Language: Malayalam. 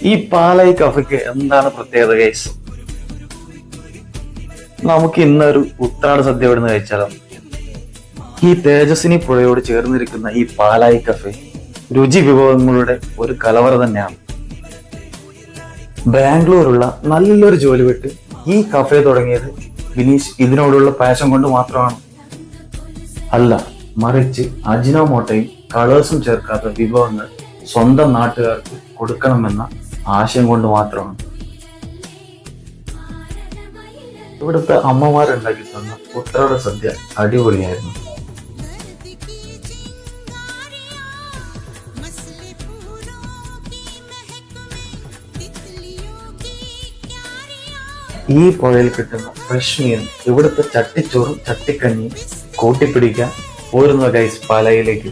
ഈ പാലായി കഫയ്ക്ക് എന്താണ് പ്രത്യേകത ഗൈസ്? നമുക്ക് ഇന്നൊരു ഉത്രാട സദ്യ ഇവിടുന്ന് കഴിച്ചാലോ? ഈ തേജസ്വിനി പുഴയോട് ചേർന്നിരിക്കുന്ന ഈ പാലായി കഫേ രുചി വിഭവങ്ങളുടെ ഒരു കലവറ തന്നെയാണ്. ബാംഗ്ലൂരുള്ള നല്ലൊരു ജോലി വിട്ട് ഈ കഫേ തുടങ്ങിയത് ബിനീഷ് ഇതിനോടുള്ള പാഷൻ കൊണ്ട് മാത്രമാണ്. അല്ല, മറിച്ച് അജിനോമോട്ടയും കളേഴ്സും ചേർക്കാത്ത വിഭവങ്ങൾ സ്വന്തം നാട്ടുകാർക്ക് കൊടുക്കണമെന്ന ആശയം കൊണ്ട് മാത്രമാണ്. ഇവിടുത്തെ അമ്മമാരുണ്ടാക്കി തന്ന ഉത്രാട സദ്യ അടിപൊളിയായിരുന്നു. ഈ പുഴയിൽ കിട്ടുന്ന ഫ്രഷ് മീൻ, ഇവിടുത്തെ ചട്ടിച്ചോറും ചട്ടിക്കഞ്ഞിയും കൂട്ടിപ്പിടിക്കാൻ പോരുന്ന ഗൈസ് പാലയിലേക്ക്.